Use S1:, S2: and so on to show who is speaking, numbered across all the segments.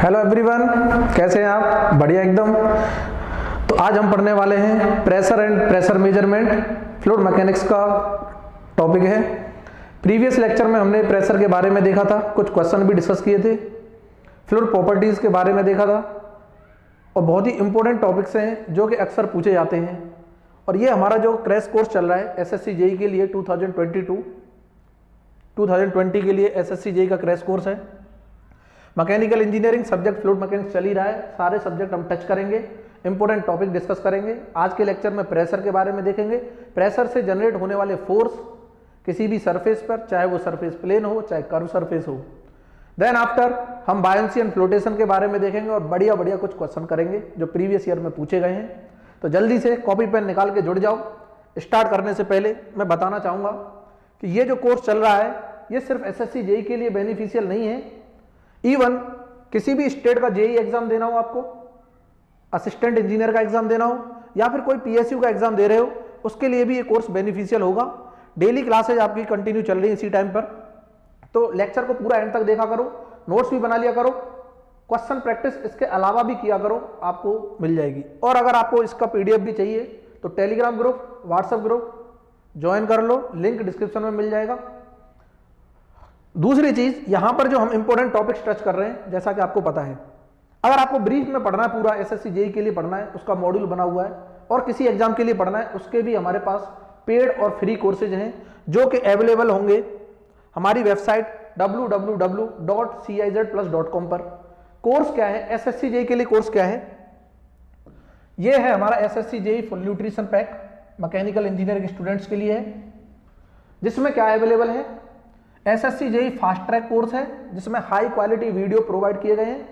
S1: Hello everyone, कैसे हैं आप? बढ़िया एकदम। तो आज हम पढ़ने वाले हैं pressure and pressure measurement, fluid mechanics का टॉपिक है। प्रीवियस लेक्चर में हमने प्रेशर के बारे में देखा था, कुछ क्वेश्चन भी डिस्कस किए थे, फ्लूइड प्रॉपर्टीज के बारे में देखा था और बहुत ही इंपॉर्टेंट टॉपिक्स हैं जो कि अक्सर पूछे जाते हैं। और ये हमारा जो क्रैश कोर्स चल रहा है एसएससी जेईई के लिए 2020 के लिए एसएससी जेईई का क्रैश कोर्स है। Mechanical engineering subject fluid mechanics चल ही रहा है, सारे सब्जेक्ट हम टच करेंगे, इंपॉर्टेंट टॉपिक डिस्कस करेंगे। आज के लेक्चर में प्रेशर के बारे में देखेंगे, प्रेशर से जनरेट होने वाले फोर्स किसी भी सरफेस पर, चाहे वो सरफेस प्लेन हो चाहे कर्व सरफेस हो। देन आफ्टर हम बायंसी एंड फ्लोटेशन के बारे में देखेंगे और बढ़िया बढ़िया कुछ क्वेश्चन करेंगे जो प्रीवियस ईयर में पूछे गए हैं। तो जल्दी से कॉपी पेन निकाल के जुड़ जाओ। स्टार्ट करने से पहले मैं बताना चाहूँगा कि ये जो कोर्स चल रहा है ये सिर्फ एसएससी जेईई के लिए बेनिफिशियल नहीं है। इवन किसी भी स्टेट का जेईई एग्जाम देना हो, आपको असिस्टेंट इंजीनियर का एग्जाम देना हो या फिर कोई पीएसयू का एग्जाम दे रहे हो, उसके लिए भी ये कोर्स बेनिफिशियल होगा। डेली क्लासेज आपकी कंटिन्यू चल रही है इसी टाइम पर, तो लेक्चर को पूरा एंड तक देखा करो, नोट्स भी बना लिया करो, क्वेश्चन प्रैक्टिस इसके अलावा भी किया करो, आपको मिल जाएगी। और अगर आपको इसका पीडीएफ भी चाहिए तो Telegram group, WhatsApp group join कर लो, लिंक डिस्क्रिप्शन में मिल जाएगा। दूसरी चीज, यहां पर जो हम इंपॉर्टेंट टॉपिक्स टच कर रहे हैं, जैसा कि आपको पता है, अगर आपको ब्रीफ में पढ़ना है, पूरा एसएससी जेईई के लिए पढ़ना है, उसका मॉड्यूल बना हुआ है, और किसी एग्जाम के लिए पढ़ना है, उसके भी हमारे पास पेड और फ्री कोर्सेज हैं जो कि अवेलेबल होंगे हमारी वेबसाइट www.cizplus.com पर। कोर्स क्या है एसएससी जेईई के लिए? कोर्स क्या है? यह है हमारा SSC JEE full nutrition pack, mechanical engineering students के लिए है, जिसमें क्या अवेलेबल है? SSC JEE fast track course है जिसमें हाई क्वालिटी वीडियो प्रोवाइड किए गए हैं,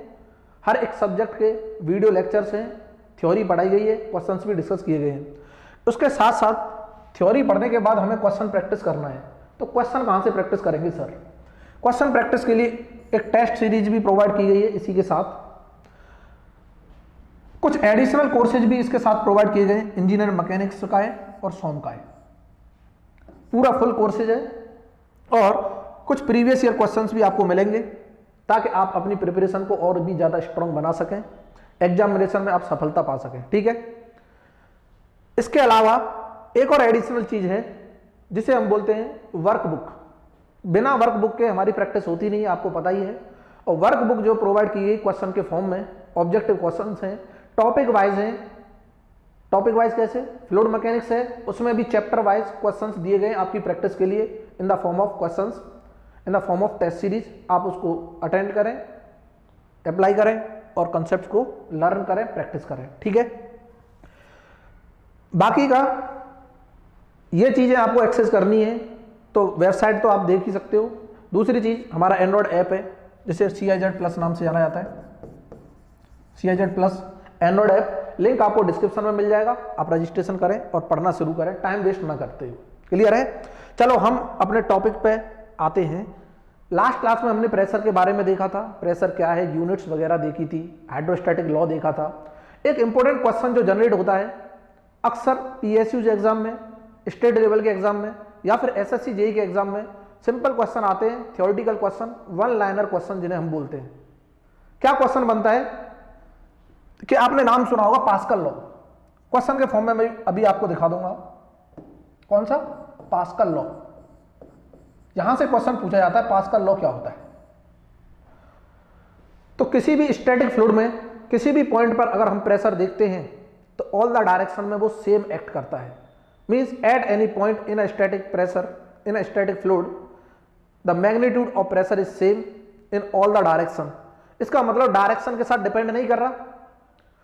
S1: हर एक सब्जेक्ट के वीडियो लेक्चर्स हैं, थ्योरी पढ़ाई गई है, क्वेश्चंस भी डिस्कस किए गए हैं। उसके साथ साथ थ्योरी पढ़ने के बाद हमें क्वेश्चन प्रैक्टिस करना है। तो क्वेश्चन कहाँ से प्रैक्टिस करेंगे सर? क्वेश्चन प्रैक्टिस के लिए एक टेस्ट सीरीज भी प्रोवाइड की गई है, इसी के साथ कुछ एडिशनल कोर्सेज भी इसके साथ प्रोवाइड किए गए, इंजीनियर मैकेनिक्स का है और सॉम का है, पूरा फुल कोर्सेज है। और कुछ प्रीवियस ईयर क्वेश्चंस भी आपको मिलेंगे ताकि आप अपनी प्रिपरेशन को और भी ज्यादा स्ट्रांग बना सकें, एग्जामिनेशन में आप सफलता पा सकें। ठीक है, इसके अलावा एक और एडिशनल चीज है जिसे हम बोलते हैं वर्कबुक। बिना वर्कबुक के हमारी प्रैक्टिस होती नहीं है, आपको पता ही है। और वर्कबुक जो प्रोवाइड की गई क्वेश्चन के फॉर्म में, ऑब्जेक्टिव क्वेश्चंस हैं, टॉपिक वाइज हैं। टॉपिक वाइज कैसे? फ्लूइड मैकेनिक्स है, उसमें भी चैप्टर वाइज क्वेश्चंस दिए गए आपकी प्रैक्टिस के लिए in the form of questions, in the form of test series. आप उसको अटेंड करें, अप्लाई करें और कंसेप्ट को लर्न करें, प्रैक्टिस करें। ठीक है, बाकी का ये चीजें आपको एक्सेस करनी है तो वेबसाइट तो आप देख ही सकते हो। दूसरी चीज, हमारा एंड्रॉयड ऐप है जिसे CIZ प्लस नाम से जाना जाता है, CIZ plus Android app, link आपको डिस्क्रिप्शन में मिल जाएगा। आप रजिस्ट्रेशन करें और पढ़ना शुरू करें, टाइम वेस्ट ना करते हुए। क्लियर है? चलो हम अपने टॉपिक पे आते हैं। लास्ट क्लास में हमने प्रेशर के बारे में देखा था, प्रेशर क्या है, यूनिट्स वगैरह देखी थी, हाइड्रोस्टैटिक लॉ देखा था। एक इंपॉर्टेंट क्वेश्चन जो जनरेट होता है अक्सर पीएसयू एग्जाम में, स्टेट लेवल के एग्जाम में या फिर एसएससी जेईई के एग्जाम में, सिंपल क्वेश्चन आते हैं, theoretical question, one liner question जिन्हें हम बोलते हैं। क्या क्वेश्चन बनता है कि आपने नाम सुना होगा पास्कल लॉ। क्वेश्चन के फॉर्म में मैं अभी आपको दिखा दूंगा। कौन सा? Pascal law. यहां से क्वेश्चन पूछा जाता है पास्कल लॉ क्या होता है। तो किसी भी स्टैटिक फ्लूइड में किसी भी पॉइंट पर अगर हम प्रेशर देखते हैं तो ऑल द डायरेक्शन में वो सेम एक्ट करता है। Means at any point in a static pressure in a static fluid the magnitude of pressure is same in all the direction. इसका मतलब डायरेक्शन के साथ डिपेंड नहीं कर रहा।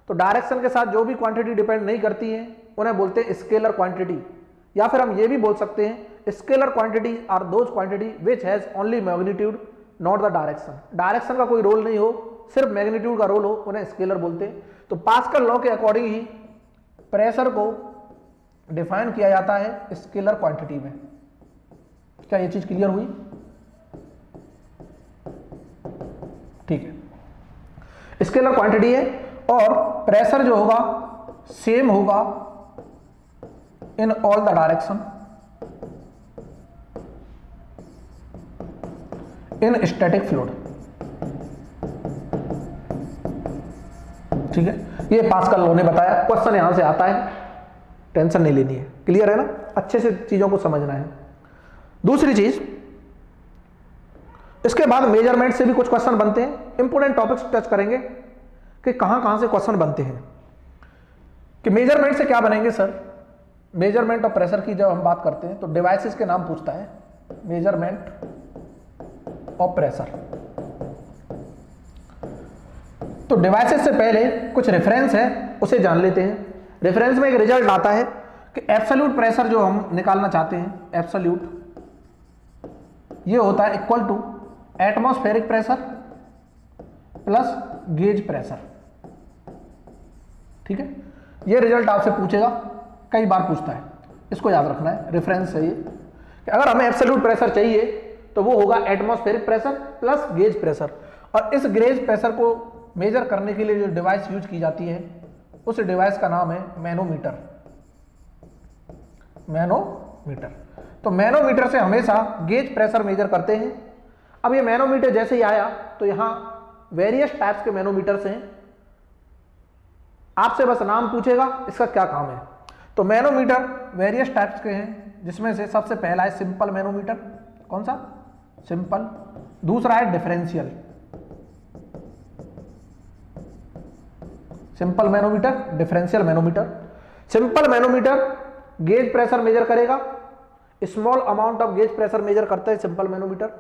S1: तो डायरेक्शन के साथ जो भी क्वांटिटी डिपेंड नहीं करती है उन्हें बोलते हैं स्केलर क्वांटिटी, या फिर हम ये भी बोल सकते हैं scalar quantity are those quantity which has only magnitude not the direction. Direction का कोई रोल नहीं हो, सिर्फ मैग्नीट्यूड का रोल हो, उन्हें स्केलर बोलते हैं। तो पास्कल लॉ के अकॉर्डिंग ही प्रेशर को डिफाइन किया जाता है स्केलर क्वांटिटी में। क्या ये चीज क्लियर हुई? ठीक है, स्केलर क्वांटिटी है और प्रेशर जो होगा सेम होगा इन all the direction in static fluid. ठीक है, ये पास्कल लॉ ने बताया, क्वेश्चन यहां से आता है, टेंशन नहीं लेनी है। क्लियर है ना, अच्छे से चीजों को समझना है। दूसरी चीज, इसके बाद मेजरमेंट से भी कुछ क्वेश्चन बनते हैं, इंपोर्टेंट टॉपिक्स टच करेंगे कि कहां कहां से क्वेश्चन बनते हैं। कि मेजरमेंट से क्या बनेंगे सर, मेजरमेंट ऑफ प्रेशर की जब हम बात करते हैं तो डिवाइसेस के नाम पूछता है, मेजरमेंट ऑफ प्रेशर। तो डिवाइसेस से पहले कुछ रेफरेंस है, उसे जान लेते हैं। रेफरेंस में एक रिजल्ट आता है कि एब्सोल्यूट प्रेशर जो हम निकालना चाहते हैं, एब्सोल्यूट, ये होता है equal to atmospheric pressure plus gauge pressure. ठीक है, ये रिजल्ट आपसे पूछेगा, कई बार पूछता है, इसको याद रखना है। रेफरेंस है ये कि अगर हमें एब्सोल्यूट प्रेशर चाहिए तो वो होगा atmospheric pressure plus gauge pressure, और इस गेज प्रेशर को मेजर करने के लिए जो डिवाइस यूज की जाती है उस डिवाइस का नाम है मैनोमीटर। मैनोमीटर, तो मैनोमीटर से हमेशा गेज प्रेशर मेजर करते हैं। अब ये मैनोमीटर जैसे ही आया तो यहां वेरियस टाइप्स के मैनोमीटर्स हैं, आपसे बस नाम पूछेगा इसका क्या काम है। तो मैनोमीटर वेरियस टाइप्स के हैं, जिसमें से सबसे पहला है सिंपल मैनोमीटर। कौन सा? सिंपल। दूसरा है differential, simple manometer, differential manometer. Simple manometer gauge pressure measure करेगा, small amount of gauge pressure measure करता है सिंपल मैनोमीटर।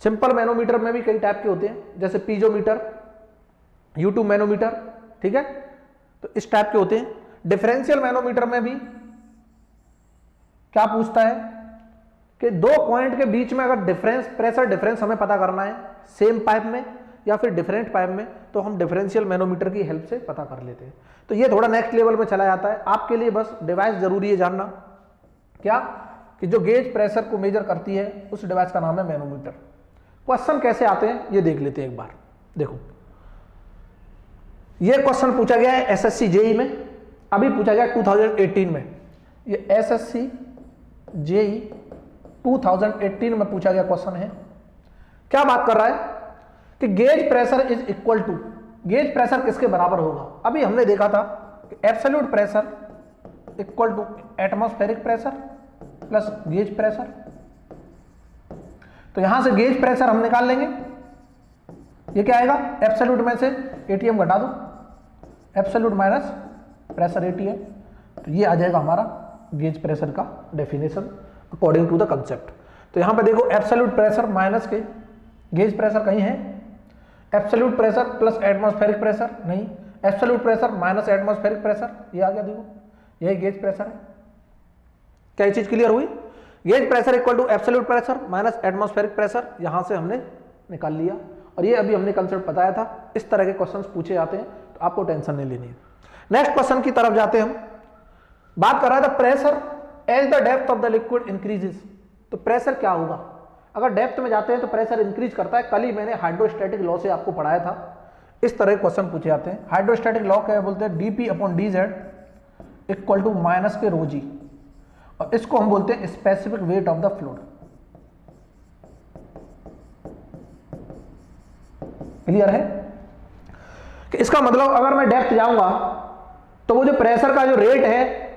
S1: सिंपल मैनोमीटर में भी कई टाइप के होते हैं, जैसे पीजोमीटर, U2 मैनोमीटर, ठीक है, तो इस टाइप के होते हैं। डिफरेंशियल मैनोमीटर में भी क्या पूछता है कि दो पॉइंट के बीच में अगर डिफरेंस, प्रेशर डिफरेंस हमें पता करना है, सेम पाइप में या फिर डिफरेंट पाइप में, तो हम डिफरेंशियल मैनोमीटर की हेल्प से पता कर लेते हैं। तो ये थोड़ा नेक्स्ट लेवल में चला जाता है। आपके लिए बस डिवाइस जरूरी है जानना, क्या कि जो गेज प्रेशर को मेजर करती है उस डिवाइस का नाम है मैनोमीटर। क्वेश्चन कैसे आते हैं ये देख लेते हैं एक बार। देखो, ये क्वेश्चन पूछा गया है एसएससी जेई में, अभी पूछा गया 2018 में। ये एसएससी जेई 2018 में पूछा गया क्वेश्चन है। क्या बात कर रहा है कि gauge pressure is equal to, gauge pressure किसके बराबर होगा। अभी हमने देखा था कि absolute pressure equal to atmospheric pressure plus gauge pressure. तो यहां से गेज प्रेशर हम निकाल लेंगे, ये क्या आएगा, एब्सोल्यूट में से एटीएम घटा दो, एब्सोल्यूट माइनस प्रेशर एटीएम, तो ये आ जाएगा हमारा गेज प्रेशर का definition according to the concept. तो यहां पे देखो एब्सोल्यूट प्रेशर माइनस के गेज प्रेशर कहीं है, absolute pressure plus atmospheric pressure नहीं, absolute pressure minus atmospheric pressure, ये आ गया, देखो यही गेज प्रेशर है। क्या ये चीज क्लियर हुई? Gauge pressure equal to absolute pressure minus atmospheric pressure, यहां से हमने निकाल लिया, और ये अभी हमने कंसेप्ट बताया था। इस तरह के क्वेश्चंस पूछे जाते हैं, तो आपको टेंशन नहीं लेनी है। नेक्स्ट क्वेश्चन की तरफ जाते हैं हम। बात कर रहा था pressure as the depth of the liquid increases. तो प्रेशर क्या होगा, अगर डेप्थ में जाते हैं तो प्रेशर इंक्रीज करता है। कल ही मैंने हाइड्रोस्टैटिक लॉ से आपको पढ़ाया था, इस तरह के क्वेश्चन पूछे जाते हैं। हाइड्रोस्टैटिक लॉ क्या बोलते हैं, dP/dz इक्वल टू माइनस के ρg, और इसको हम बोलते हैं specific weight of the fluid. Clear है कि इसका मतलब अगर मैं डेप्थ जाऊंगा तो वो जो प्रेशर का जो रेट है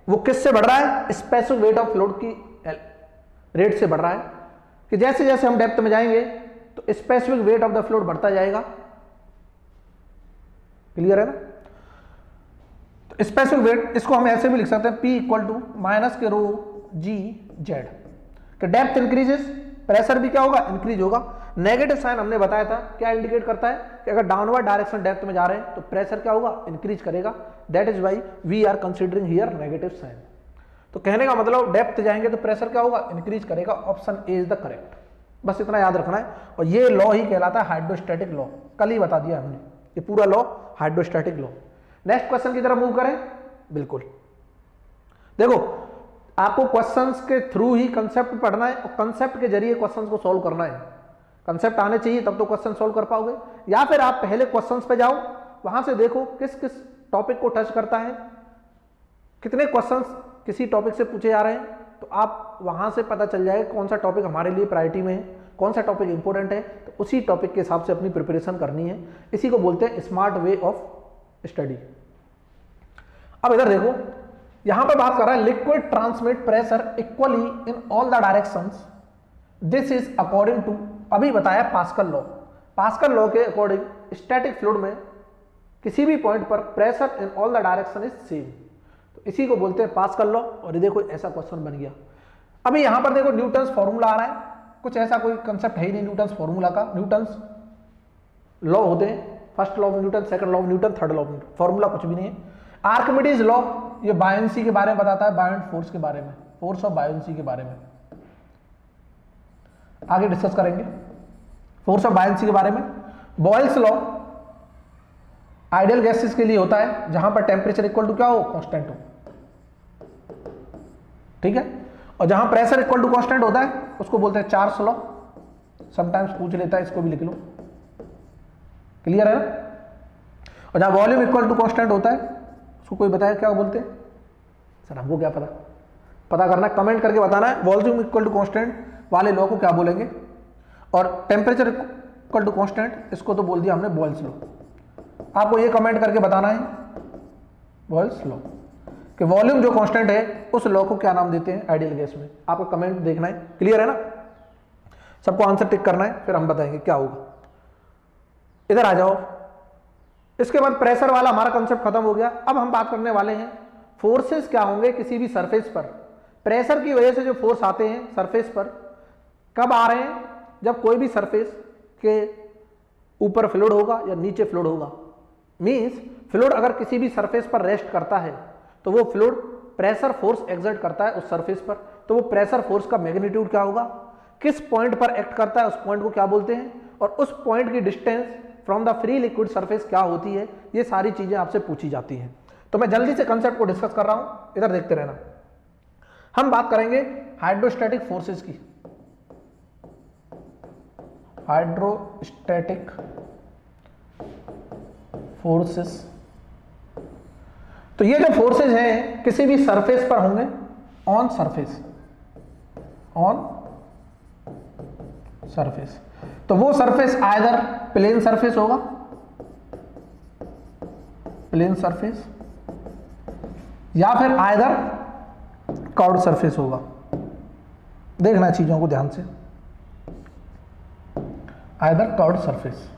S1: वो किससे बढ़ रहा है, स्पेसिफिक वेट ऑफ फ्लूइड की रेट से बढ़ रहा है। कि जैसे जैसे हम डेप्थ में जाएंगे तो specific weight of the fluid बढ़ता जाएगा। क्लियर है ना? तो स्पेसिफिक वेट, इसको हम ऐसे भी लिख सकते हैं, P इक्वल टू माइनस के ρg/z। कि डेप्थ इंक्रीजेस, प्रेशर भी क्या होगा, इंक्रीज होगा। नेगेटिव साइन हमने बताया था, क्या इंडिकेट करता है कि अगर डाउनवर्ड डायरेक्शन डेप्थ में जा रहे हैं तो प्रेशर क्या होगा, इंक्रीज करेगा। That is why we are considering here negative sign. तो कहने का मतलब डेप्थ जाएंगे तो प्रेशर क्या होगा, इंक्रीज करेगा। Option A is the correct, बस इतना याद रखना है। और ये लॉ ही कहलाता है हाइड्रोस्टैटिक लॉ, कल ही बता दिया हमने, ये पूरा law hydrostatic law. Next question की तरफ मूव करें। बिल्कुल, देखो आपको क्वेश्चंस के थ्रू ही कंसेप्ट पढ़ना है, और कंसेप्ट के जरिए क्वेश्चंस को सॉल्व करना है। कंसेप्ट आने चाहिए तब तो क्वेश्चन सॉल्व कर पाओगे, या फिर आप पहले क्वेश्चंस पे जाओ, वहां से देखो किस किस टॉपिक को टच करता है, कितने क्वेश्चंस किसी टॉपिक से पूछे जा रहे हैं, तो आप वहाँ से पता चल जाएगा कौन सा टॉपिक हमारे लिए प्रायोरिटी में है, कौन सा टॉपिक इंपॉर्टेंट है, तो उसी टॉपिक के हिसाब से अपनी प्रिपरेशन करनी है। इसी को बोलते हैं स्मार्ट वे ऑफ स्टडी। अब इधर देखो, यहां पर बात कर रहा है liquid transmit pressure equally in all the directions, this is according to, अभी बताया पास्कल लॉ। पास्कल लॉ के अकॉर्डिंग स्टैटिक फ्लूइड में किसी भी पॉइंट पर pressure in all the direction is same, तो इसी को बोलते हैं पास्कल लॉ। और ये देखो ऐसा क्वेश्चन बन गया। अभी यहां पर देखो न्यूटन्स फॉर्मूला आ रहा है, कुछ ऐसा कोई कंसेप्ट है ही नहीं न्यूटन्स फॉर्मूला का। न्यूटन्स लॉ होते हैं, first law of Newton, second law of Newton, third law of Newton, formula कुछ भी नहीं है। आर्किमिडीज लॉ, ये बायोंसी के बारे में बताता है, बायोंट फोर्स के बारे में, फोर्स ऑफ बायोंसी के बारे में आगे डिस्कस करेंगे, फोर्स ऑफ बायोंसी के बारे में। बॉयल्स लॉ आइडियल गैसेस के लिए होता है, जहां पर टेम्परेचर इक्वल टू क्या हो, कांस्टेंट हो, ठीक है। और जहां प्रेशर इक्वल टू कांस्टेंट होता है उसको बोलते हैं चार्ल्स लॉ, समटाइम्स पूछ लेता है, इसको भी लिख लो, क्लियर है ना। और जहां वॉल्यूम इक्वल टू कांस्टेंट होता है उसको कोई बताया क्या बोलते हैं, सर हमको क्या पता करना, कमेंट करके बताना है। वॉल्यूम इक्वल टू कांस्टेंट वाले लॉ को क्या बोलेंगे, और टेम्परेचर इक्वल टू कांस्टेंट, इसको तो बोल दिया हमने बॉयल्स लॉ। आपको ये कमेंट करके बताना है बॉयल्स लॉ कि वॉल्यूम जो कांस्टेंट है उस लॉ को क्या नाम देते हैं आइडियल गैस में। आपको कमेंट देखना है, क्लियर है ना, सबको आंसर टिक करना है, फिर हम बताएंगे क्या होगा। इधर आ जाओ, इसके बाद प्रेशर वाला हमारा कंसेप्ट खत्म हो गया। अब हम बात करने वाले हैं फोर्सेस क्या होंगे किसी भी सरफेस पर। प्रेशर की वजह से जो फोर्स आते हैं सरफेस पर, कब आ रहे हैं, जब कोई भी सरफेस के ऊपर फ्लूइड होगा या नीचे फ्लूइड होगा। मींस फ्लूइड अगर किसी भी सरफेस पर रेस्ट करता है तो वो फ्लूइड प्रेशर फोर्स एक्सर्ट करता है उस सरफेस पर, तो वो प्रेशर फोर्स का मैग्नीट्यूड क्या होगा, किस पॉइंट पर एक्ट करता है, उस पॉइंट को क्या बोलते हैं, और उस पॉइंट की distance from the free liquid surface क्या होती है। ये सारी चीजें आपसे पूछी जाती हैं। तो मैं जल्दी से कंसेप्ट को डिस्कस कर रहा हूं, इधर देखते रहना। हम बात करेंगे हाइड्रोस्टैटिक फोर्सेस की। हाइड्रोस्टैटिक फोर्सेस, तो ये जो फोर्सेस हैं किसी भी सरफेस पर होंगे, ऑन सरफेस, ऑन सरफेस। तो वो सरफेस आइदर प्लेन सरफेस होगा, प्लेन सरफेस, या फिर आइदर कर्व्ड सरफेस होगा। देखना चीजों को ध्यान से, आइदर कर्व्ड सरफेस।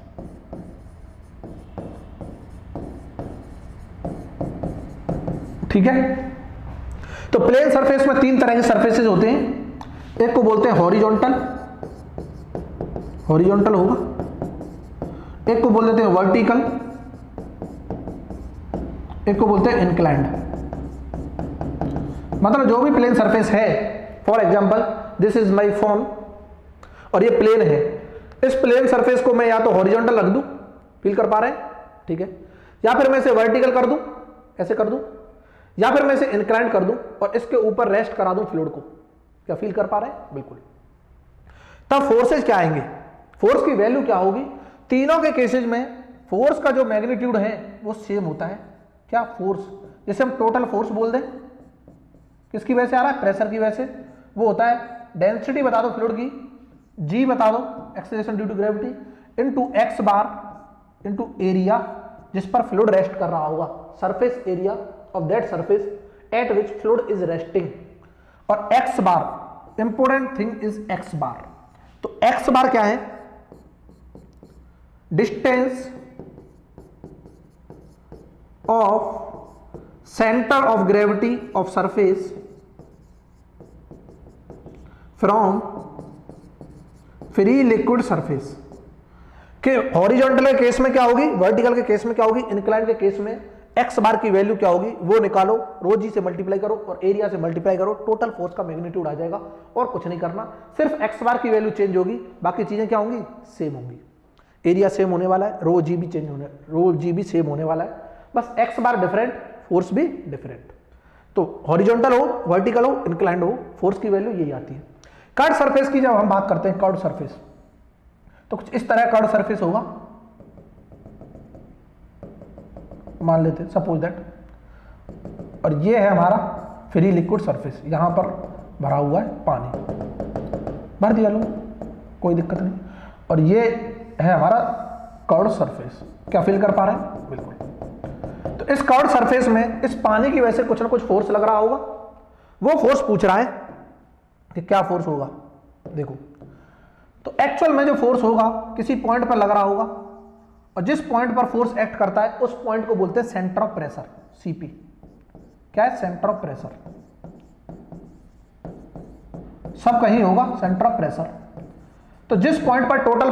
S1: ठीक है, तो प्लेन सरफेस में तीन तरह के सरफेसेस होते हैं। एक को बोलते हैं हॉरिजॉन्टल, हॉरिजॉन्टल होगा, एक को बोल देते हैं वर्टिकल, एक को बोलते हैं इंक्लाइंड। मतलब जो भी प्लेन सरफेस है, for example this is my phone और ये प्लेन है, इस प्लेन सरफेस को मैं या तो हॉरिजॉन्टल रख दूं, फील कर पा रहे हैं, ठीक है, या फिर मैं इसे वर्टिकल कर दूं, ऐसे कर दूं, या फिर मैं इसे इंक्लाइंड कर दूं और इसके ऊपर रेस्ट करा दूं फ्लूइड को। क्या फील कर पा रहे हैं, बिल्कुल। तब फोर्सेस क्या आएंगे, फोर्स की वैल्यू क्या होगी। तीनों के केसेस में फोर्स का जो मैग्नीट्यूड है वो सेम होता है। क्या फोर्स, जैसे हम टोटल फोर्स बोल दें, किसकी वजह से आ रहा है, प्रेशर की वजह से, वो होता है डेंसिटी बता दो फ्लूइड की, जी बता दो acceleration due to gravity, into x bar into area जिस पर फ्लूइड रेस्ट कर रहा होगा, surface area of that surface at which fluid is resting, और x bar, important thing is x bar. तो एक्स बार क्या है, distance of centre of gravity of surface from free liquid surface. के horizontal के case में क्या होगी, vertical के केस में क्या होगी, इंक्लाइन के केस में एक्स बार की वैल्यू क्या होगी वो निकालो, रो जी से मल्टीप्लाई करो और एरिया से मल्टीप्लाई करो, टोटल फोर्स का मैग्नीट्यूड आ जाएगा। और कुछ नहीं करना, सिर्फ एक्स बार की वैल्यू चेंज होगी, बाकी चीजें क्या होंगी, सेम होंगी। एरिया सेम होने वाला है, रो जी भी चेंज होने, रो जी भी सेम होने वाला है, बस एक्स बार डिफरेंट, फोर्स भी डिफरेंट। तो हॉरिजॉन्टल हो, वर्टिकल हो, इंक्लाइंड हो, फोर्स की वैल्यू यही आती है। कर्व्ड सरफेस की जब हम बात करते हैं, कर्व्ड सरफेस, तो कुछ इस तरह कर्व्ड सरफेस होगा, मान लेते हैं सपोज दैट, और ये है हमारा फ्री लिक्विड सरफेस। यहां पर भरा हुआ है पानी, भर दिया लो, कोई दिक्कत नहीं। और ये है हमारा कर्व्ड सरफेस, क्या फील कर पा रहे हैं? बिल्कुल। तो इस कर्व्ड सरफेस में इस पानी की वजह से कुछ ना कुछ फोर्स लग रहा होगा, वो फोर्स पूछ रहा है कि क्या फोर्स होगा। देखो, तो एक्चुअल में जो फोर्स होगा किसी पॉइंट पर लग रहा होगा, और जिस पॉइंट पर फोर्स एक्ट करता है उस पॉइंट को बोलते हैं सेंटर ऑफ प्रेशर, सीपी। क्या है? Centre of pressure. सब कहीं होगा सेंटर ऑफ प्रेशर। तो जिस पॉइंट पर टोटल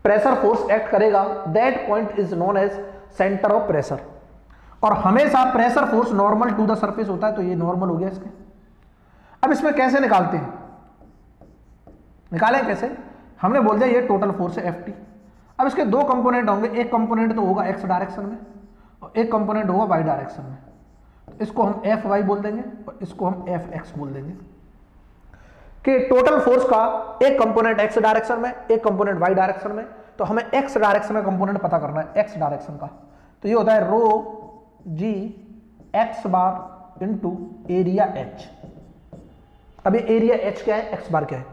S1: प्रेशर फोर्स एक्ट करेगा that point is known as centre of pressure. और हमेशा pressure force normal to the surface होता है, तो ये नॉर्मल हो गया इसके। अब इसमें कैसे निकालते हैं? निकालें कैसे? हमने बोल दिया ये टोटल फोर्स है Ft। अब इसके दो कंपोनेंट होंगे, एक कंपोनेंट तो होगा x डायरेक्शन में और एक कंपोनेंट होगा y डायरेक्शन में। तो इसको हम Fy बोल देंगे और इसको हम Fx बोल देंगे कि टोटल फोर्स का एक कंपोनेंट x डायरेक्शन में, एक कंपोनेंट y डायरेक्शन में। तो हमें x डायरेक्शन में कंपोनेंट पता करना है, x डायरेक्शन का। तो ये होता है रो जी x bar into area h। अब ये एरिया h क्या है, x बार क्या है?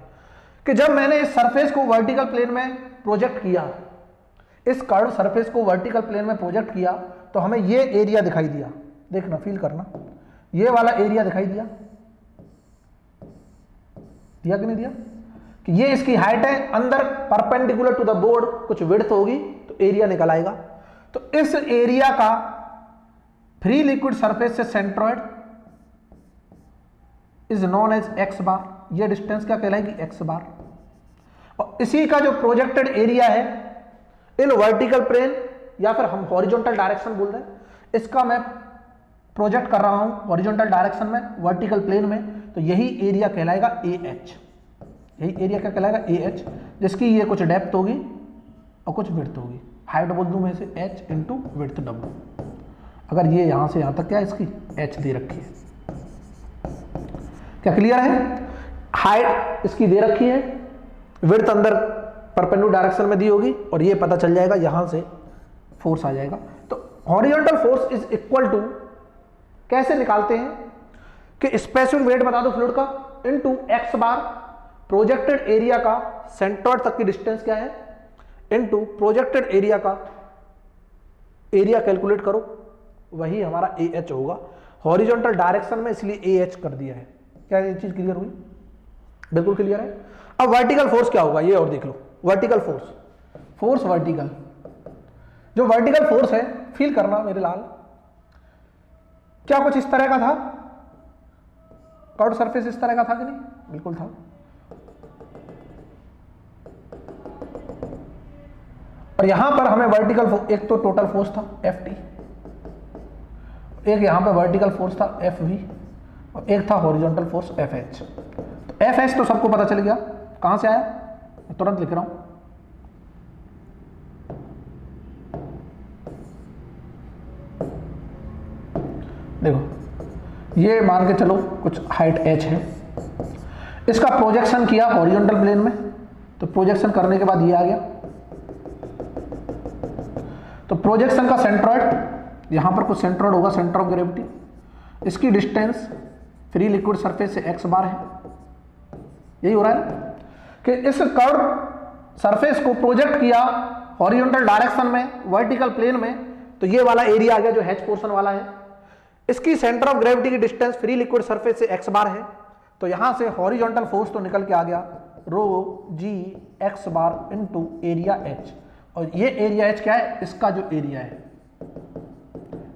S1: कि जब मैंने इस सरफेस को वर्टिकल प्लेन में प्रोजेक्ट किया, इस कर्व सरफेस को वर्टिकल प्लेन में प्रोजेक्ट किया, तो हमें ये एरिया दिखाई दिया। देखना, फील करना, ये वाला एरिया दिखाई दिया, दिया कि नहीं दिया? कि ये इसकी हाइट है, अंदर परपेंडिकुलर टू द बोर्ड कुछ विड्थ होगी, तो एरिया निकल आएगा। तो इस एरिया का फ्री लिक्विड सरफेस से centroid is known as x bar. ये डिस्टेंस क्या कहलाएगी? X bar. और इसी का जो प्रोजेक्टेड एरिया है इन वर्टिकल प्लेन या फिर हम हॉरिजॉन्टल डायरेक्शन बोल रहे हैं, इसका मैं प्रोजेक्ट कर रहा हूं हॉरिजॉन्टल डायरेक्शन में, वर्टिकल प्लेन में, तो यही एरिया कहलाएगा AH। यही एरिया क्या कहलाएगा? AH, जिसकी ये कुछ डेप्थ होगी और कुछ विड्थ होगी। हाइट बोल दूं मैं इसे H इंटू विड्थ W। अगर ये यहां से यहां तक क्या है, इसकी H दे रखी है। क्या क्लियर है? हाइट इसकी दे रखी है, विड्थ अंदर परपेंडिकुलर डायरेक्शन में दी होगी, और ये पता चल जाएगा, यहां से फोर्स आ जाएगा। तो horizontal force is equal to, कैसे निकालते हैं कि स्पेसिफिक वेट बता दो फ्लूइड का इनटू x बार, प्रोजेक्टेड एरिया का सेंटर तक की डिस्टेंस क्या है, इनटू प्रोजेक्टेड एरिया का एरिया कैलकुलेट करो, वही हमारा AH होगा। हॉरिजॉन्टल डायरेक्शन में इसलिए AH कर दिया है। क्या ये चीज क्लियर हुई? बिल्कुल क्लियर है। अब वर्टिकल फोर्स क्या होगा ये और देख लो। वर्टिकल फोर्स, फोर्स वर्टिकल, जो वर्टिकल फोर्स है, फील करना मेरे लाल, क्या कुछ इस तरह का था? कर्व्ड सरफेस इस तरह का था कि नहीं? बिल्कुल था। और यहां पर हमें वर्टिकल, एक तो टोटल फोर्स था Ft, एक यहां पर वर्टिकल फोर्स था Fv, और एक था हॉरिजॉन्टल फोर्स Fh। तो Fh तो सबको पता चल गया, कहां से आया? मैं तुरंत लिख रहा हूं, देखो ये मान के चलो कुछ हाइट h है, इसका प्रोजेक्शन किया हॉरिजॉन्टल प्लेन में, तो प्रोजेक्शन करने के बाद ये आ गया। तो प्रोजेक्शन का सेंट्रॉइड, यहां पर कुछ सेंट्रॉइड होगा, सेंटर ऑफ ग्रेविटी, इसकी डिस्टेंस फ्री लिक्विड सरफेस से x बार है। यही हो रहा है कि इस कर्व सरफेस को प्रोजेक्ट किया हॉरिजॉन्टल डायरेक्शन में, वर्टिकल प्लेन में, तो ये वाला एरिया आ गया जो H पोर्शन वाला है। इसकी सेंटर ऑफ ग्रेविटी की डिस्टेंस फ्री लिक्विड सरफेस से x बार है, तो यहां से हॉरिजॉन्टल फोर्स तो निकल के आ गया रो जी x bar into area H। और ये एरिया H क्या है? इसका जो एरिया है,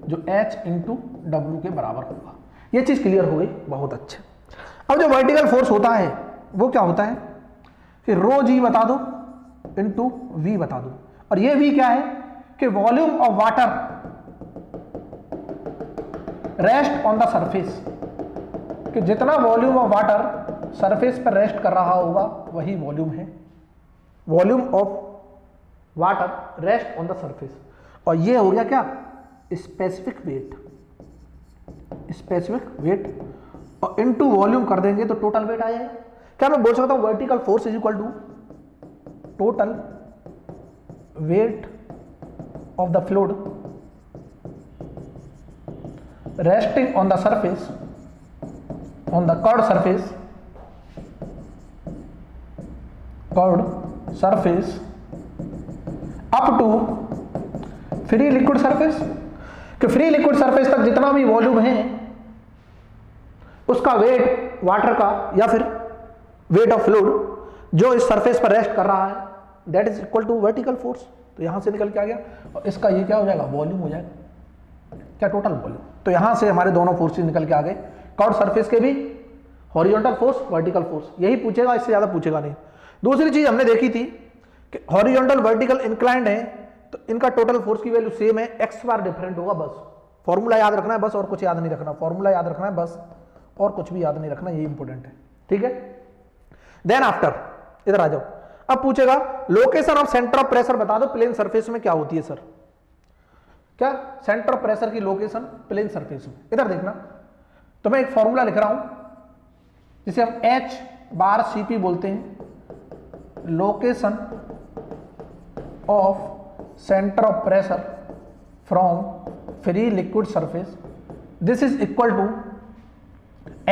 S1: जो H इंटू W के बराबर होगा। ये चीज क्लियर हो गई, बहुत अच्छे। अब जो वर्टिकल फोर्स होता है वो क्या होता है कि रो जी बता दो इंटू V बता दो, और ये V क्या है कि volume of water rest on the surface, कि जितना वॉल्यूम ऑफ वाटर सरफेस पर रेस्ट कर रहा होगा वही वॉल्यूम है, volume of water rest on the surface. और ये हो गया क्या? स्पेसिफिक वेट, स्पेसिफिक वेट, और इनटू वॉल्यूम कर देंगे तो टोटल वेट आ जाएगा। क्या मैं बोल सकता हूं vertical force is equal to total weight of the fluid resting on the surface, on the curved surface curved surface up to free liquid surface, कि फ्री लिक्विड सरफेस तक जितना भी वॉल्यूम है उसका वेट वाटर का या फिर weight of fluid जो इस सरफेस पर रेस्ट कर रहा है that is equal to vertical force. तो यहां से निकल के आ गया और इसका ये क्या हो जाएगा, वॉल्यूम हो जाएगा, क्या टोटल वॉल्यूम। तो यहां से हमारे दोनों फोर्सेस निकल के आ गए, कर्व्ड सरफेस के भी हॉरिजॉन्टल फोर्स वर्टिकल फोर्स, यही पूछेगा, इससे ज्यादा पूछेगा नहीं। दूसरी चीज हमने देखी थी कि हॉरिजॉन्टल वर्टिकल इंक्लाइंड है तो इनका टोटल फोर्स की वैल्यू सेम है, एक्स बार डिफरेंट होगा बस। फॉर्मूला याद रखना है बस, और कुछ याद नहीं रखना, फॉर्मूला याद रखना है बस, और कुछ भी याद नहीं रखना, ये इंपॉर्टेंट है, ठीक है। देन आफ्टर इधर आ जाओ, अब पूछेगा location of centre of pressure बता दो प्लेन सरफेस में क्या होती है सर, क्या सेंटर ऑफ प्रेशर की लोकेशन प्लेन सरफेस में। इधर देखना, तो मैं एक फॉर्मूला लिख रहा हूं जिसे हम H बार CP बोलते हैं, location of centre of pressure from free liquid surface, this is equal to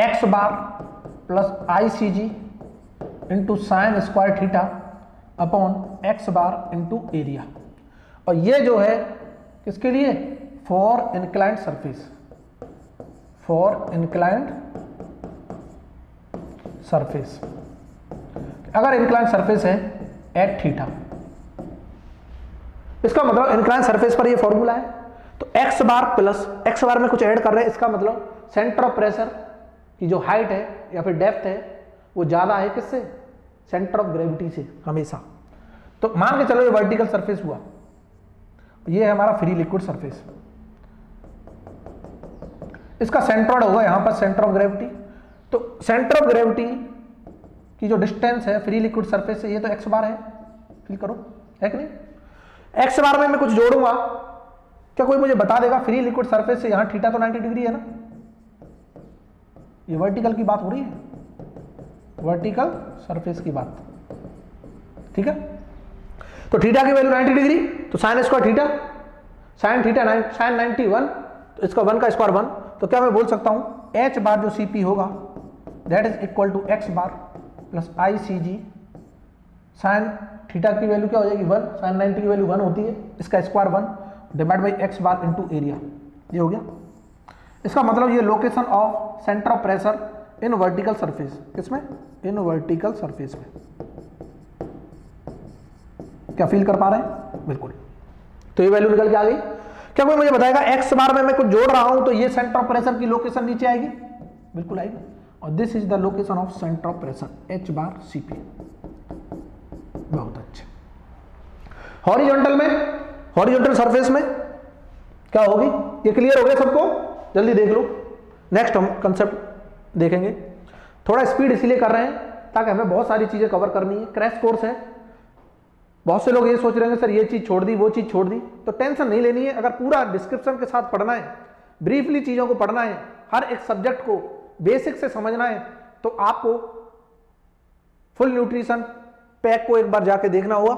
S1: x bar plus ICG into sine square theta upon x bar into area. और ये जो है किसके लिए, for inclined surface, for inclined surface, अगर inclined surface है at theta, इसका मतलब इंक्लाइंड सरफेस पर ये फॉर्मूला है। तो x बार प्लस x बार में कुछ ऐड कर रहे हैं, इसका मतलब सेंटर ऑफ प्रेशर की जो हाइट है या फिर डेप्थ है वो ज्यादा है किससे, सेंटर ऑफ ग्रेविटी से हमेशा। तो मान के चलो ये वर्टिकल सरफेस हुआ, ये है हमारा फ्री लिक्विड सरफेस, इसका सेंट्रोइड होगा यहां पर सेंटर ऑफ ग्रेविटी। तो सेंटर ऑफ ग्रेविटी की जो डिस्टेंस है फ्री लिक्विड सरफेस से, ये तो x बार है, फील करो है कि नहीं। x बार में मैं कुछ जोड़ूंगा, क्या कोई मुझे बता देगा फ्री लिक्विड सरफेस से यहां थीटा तो 90 डिग्री है ना, ये वर्टिकल की बात हो रही है, वर्टिकल सरफेस की बात, ठीक है। तो थीटा की वैल्यू 90 डिग्री, तो sign square theta, sine theta sine 91, तो इसका 1 का स्क्वायर 1, तो क्या मैं बोल सकता हूं H बार जो CP होगा that is equal to x bar plus ICG, sine theta की वैल्यू क्या हो जाएगी 1, साइन 90 की वैल्यू 1 होती है, इसका square 1 divide by x bar into area, ये हो गया। इसका मतलब ये location of centre of pressure in vertical surface, किसमें, इन वर्टिकल सरफेस में। क्या फील कर पा रहे हैं, बिल्कुल। तो ये वैल्यू निकल के आ गई। क्या कोई मुझे बताएगा x बार में मैं कुछ जोड़ रहा हूं तो ये सेंटर ऑफ प्रेशर की लोकेशन नीचे आएगी, बिल्कुल आएगी। और this is the location of centre of pressure H bar CP, बहुत अच्छा। हॉरिजॉन्टल में, हॉरिजॉन्टल सरफेस में क्या होगी, ये क्लियर हो गया सबको, जल्दी देख लो। नेक्स्ट हम कंसेप्ट देखेंगे, थोड़ा स्पीड इसलिए कर रहे हैं ताकि हमें बहुत सारी चीजें कवर करनी है, क्रैश कोर्स है। बहुत से लोग ये सोच रहे हैं सर ये चीज छोड़ दी वो चीज छोड़ दी, तो टेंशन नहीं लेनी है। अगर पूरा डिस्क्रिप्शन के साथ पढ़ना है, ब्रीफली चीजों को पढ़ना है, हर एक सब्जेक्ट को बेसिक से समझना है, तो आपको फुल न्यूट्रिशन पैक को एक बार जाके देखना होगा,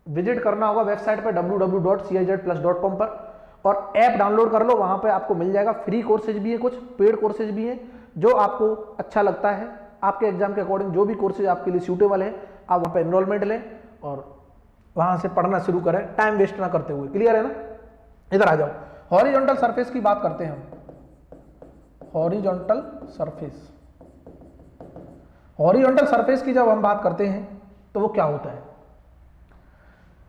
S1: विजिट करना होगा वेबसाइट पर www.cizplus.com पर, और ऐप डाउनलोड कर लो, वहां पे आपको मिल जाएगा। फ्री कोर्सेज भी है, कुछ पेड कोर्सेज भी हैं, जो आपको अच्छा लगता है आपके एग्जाम के अकॉर्डिंग, जो भी कोर्सेज आपके लिए सूटेबल है आप वहां पे एनरोलमेंट लें और वहां से पढ़ना शुरू करें, टाइम वेस्ट ना करते हुए। क्लियर है ना। इधर आ जाओ, हॉरिजॉन्टल सरफेस की बात करते हैं हम। हॉरिजॉन्टल सरफेस, हॉरिजॉन्टल सरफेस की जब हम बात करते हैं तो वो क्या होता है,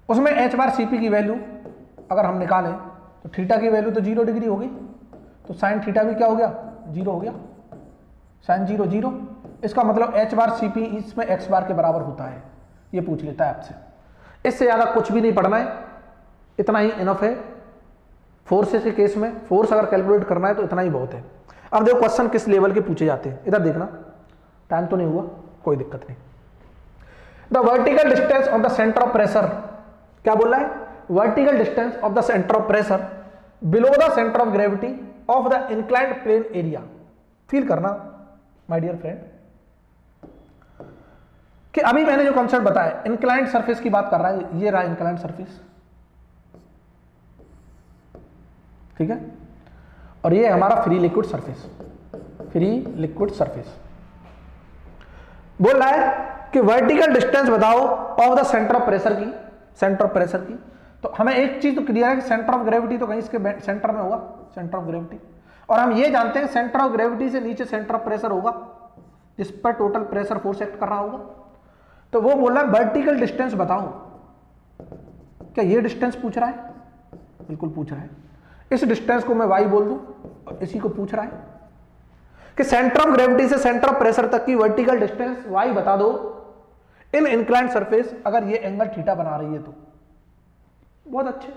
S1: उसमें H बार CP की वैल्यू अगर हम निकालें तो थीटा की वैल्यू तो 0 डिग्री होगी, तो साइन थीटा भी क्या हो गया, 0 हो गया, साइन 0 0। इसका मतलब H बार CP इसमें x बार के बराबर होता है, ये पूछ लेता है आपसे। इससे ज्यादा कुछ भी नहीं पढ़ना है, इतना ही इनफ है। फोर्सेस के केस में फोर्स अगर कैलकुलेट करना है तो इतना ही बहुत है। अब देखो क्वेश्चन किस लेवल के पूछे जाते हैं, इधर देखना, टाइम तो नहीं हुआ, कोई दिक्कत नहीं। The vertical distance of the centre of pressure, क्या बोल रहा है, vertical distance of the centre of pressure below the centre of gravity of the inclined plain area. Feel करना माय डियर फ्रेंड कि अभी मैंने जो कॉन्सेप्ट बताया, इंक्लाइंड सरफेस की बात कर रहा है, ये रहा इंक्लाइंड सरफेस, ठीक है, और ये हमारा free liquid surface, free liquid surface. बोल रहा है कि वर्टिकल डिस्टेंस बताओ of the centre of pressure की, सेंटर ऑफ प्रेशर की। तो हमें एक चीज तो क्लियर है कि सेंटर ऑफ ग्रेविटी तो कहीं इसके सेंटर में होगा, सेंटर ऑफ ग्रेविटी। और हम ये जानते हैं सेंटर ऑफ ग्रेविटी से नीचे सेंटर ऑफ प्रेशर होगा जिस पर टोटल प्रेशर फोर्स एक्ट कर रहा होगा। तो वो बोल रहा है वर्टिकल डिस्टेंस बताओ। क्या ये डिस्टेंस पूछ रहा है? बिल्कुल पूछ रहा है। इस डिस्टेंस को मैं y बोल दूं और इसी को पूछ रहा है कि सेंटर ऑफ ग्रेविटी से सेंटर ऑफ प्रेशर तक की वर्टिकल डिस्टेंस y बता दो इन इंक्लाइंड सरफेस, अगर ये एंगल थीटा बना रही है तो। बहुत अच्छे।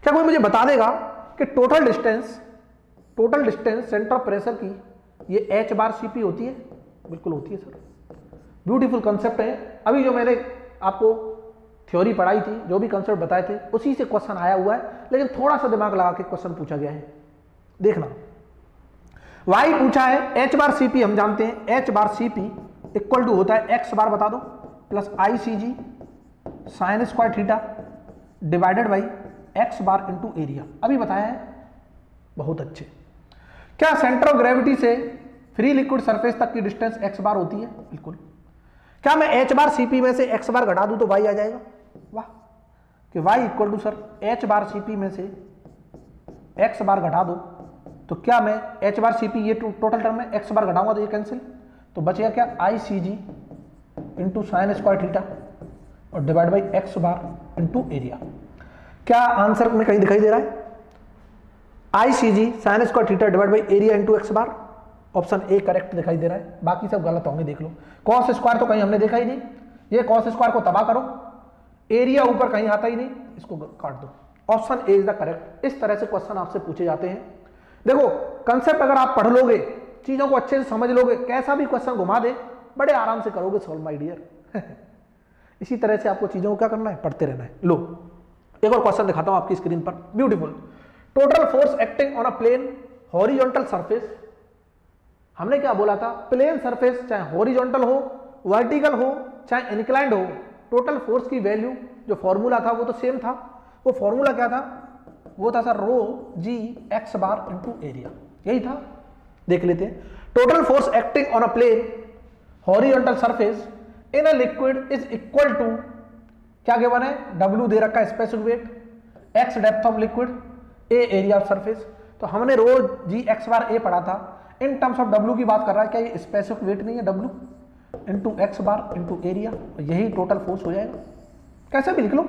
S1: क्या कोई मुझे बता देगा कि total distance centre of pressure की ये h बार cp होती है? बिल्कुल होती है सर। ब्यूटीफुल कंसेप्ट है। अभी जो मैंने आपको थ्योरी पढ़ाई थी, जो भी कंसेप्ट बताए थे, उसी से क्वेश्चन आया हुआ है, लेकिन थोड़ा सा दिमाग लगा के क्वेश्चन पूछा गया है। देखना, y पूछा है, h बार cp हम जानते हैं, h bar cp equal to होता है x बार बता दो plus I C G sine square theta divided by x bar into area. अभी बताया है। बहुत अच्छे। क्या सेंटर ऑफ ग्रेविटी से फ्री लिक्विड सरफेस तक की डिस्टेंस x बार होती है? बिल्कुल। क्या मैं h बार cp में से x बार घटा दूं तो y आ जाएगा? वाह। कि y equal to sir h bar cp में से x बार घटा दो तो क्या मैं h बार cp ये टोटल टर्म में x बार घटाऊंगा तो ये कैंसिल, तो बचेगा क्या I C G into sine square theta और divide by x bar into area. क्या आंसर में कहीं दिखाई दे रहा है? I C G sine square theta divide by area into x bar. Option A correct दिखाई दे रहा है, बाकी सब गलत होंगे। देख लो, कॉस स्क्वायर तो कहीं हमने देखा ही नहीं, ये कॉस स्क्वायर को तबाह करो, एरिया ऊपर कहीं आता ही नहीं, इसको काट दो। Option A is the correct. इस तरह से क्वेश्चन आपसे पूछे जाते हैं। देखो, कंसेप्ट अगर आप पढ़ लोगे, चीजों को अच्छे से समझ लोगे, कैसा भी क्वेश्चन घुमा दे बड़े आराम से करोगे सॉल्व माय डियर। इसी तरह से आपको चीजों को क्या करना है, पढ़ते रहना है। लो, एक और क्वेश्चन दिखाता हूं आपकी स्क्रीन पर। Beautiful. Total force acting on a plane horizontal surface. हमने क्या बोला था? प्लेन सरफेस चाहे हॉरिजॉन्टल हो, वर्टिकल हो, चाहे इंक्लाइंड हो, टोटल फोर्स की वैल्यू जो फॉर्मूला था वो तो सेम था। वो फॉर्मूला क्या था? वो था sir rho g x bar into area. यही था। देख लेते हैं। Total force acting on a plane horizontal surface in a liquid is equal to, क्या गिवन है? W दे रखा है specific weight, x depth of liquid, a area of surface. तो हमने रो जी एक्स बार ए पढ़ा था, इन टर्म्स ऑफ W की बात कर रहा है। क्या ये स्पेसिफिक वेट नहीं है? W into x bar into area, यही टोटल फोर्स हो जाएगा। कैसे भी लिख लो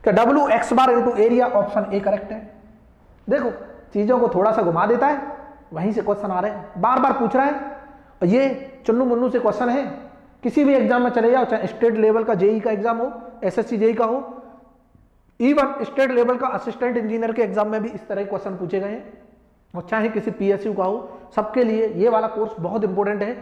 S1: कि W x bar into area. Option A correct है। देखो, चीजों को थोड़ा सा घुमा देता है, वहीं से क्वेश्चन आ रहे हैं, बार बार पूछ रहा है। और ये चुन्नू मुन्नू से क्वेश्चन है, किसी भी एग्जाम में चले जाओ, चाहे स्टेट लेवल का जेई का एग्जाम हो, एसएससी जेई का हो, इवन स्टेट लेवल का असिस्टेंट इंजीनियर के एग्जाम में भी इस तरह के क्वेश्चन पूछे गए हैं। और चाहे किसी पीएसयू का हो, सबके लिए ये वाला कोर्स बहुत इंपॉर्टेंट है।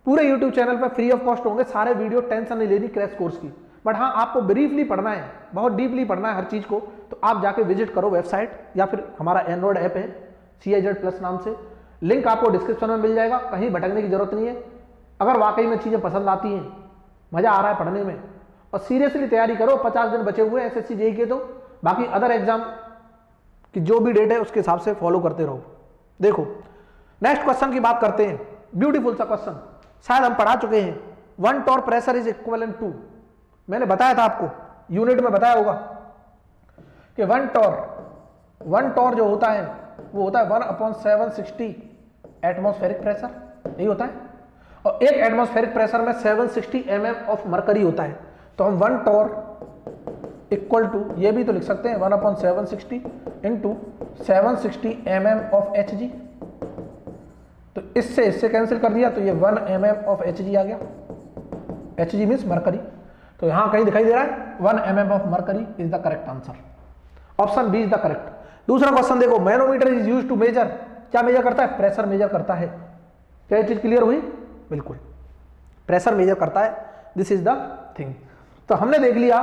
S1: पूरे यूट्यूब चैनल पर फ्री ऑफ कॉस्ट होंगे सारे वीडियो, टेंशन नहीं लेनी क्रैश कोर्स की। बट हाँ, आपको ब्रीफली पढ़ना है, बहुत डीपली पढ़ना है हर चीज को, तो आप जाके विजिट करो वेबसाइट, या फिर हमारा एंड्रॉइड ऐप है CIZ+ नाम से, लिंक आपको डिस्क्रिप्शन में मिल जाएगा। कहीं भटकने की जरूरत नहीं है। अगर वाकई में चीजें पसंद आती हैं, मजा आ रहा है पढ़ने में, और सीरियसली तैयारी करो, 50 दिन बचे हुए हैं SSC जेई के, तो बाकी अदर एग्जाम की जो भी डेट है उसके हिसाब से फॉलो करते रहो। देखो, नेक्स्ट क्वेश्चन की बात करते हैं। ब्यूटीफुल सा क्वेश्चन, शायद हम पढ़ा चुके हैं। 1 torr pressure is equivalent to, मैंने बताया था आपको, यूनिट में बताया होगा कि 1 टॉर जो होता है वो होता है 1/760 एटमॉस्फेरिक प्रेशर, यही होता है। और एक एटमॉस्फेरिक प्रेशर में 760 mm ऑफ मरकरी होता है। तो हम 1 टॉर इक्वल टू, ये भी तो लिख सकते हैं 1/760 इंटू 760 mm ऑफ Hg। तो इससे कैंसिल कर दिया, तो ये 1 mm ऑफ Hg आ गया। Hg means mercury. तो यहां कहीं दिखाई दे रहा है 1 mm of mercury is the correct answer. Option B is the correct. दूसरा क्वेश्चन देखो, manometer is used to measure, क्या मेजर करता है? प्रेशर मेजर करता है। क्या ये चीज क्लियर हुई? बिल्कुल, प्रेशर मेजर करता है। This is the thing. तो हमने देख लिया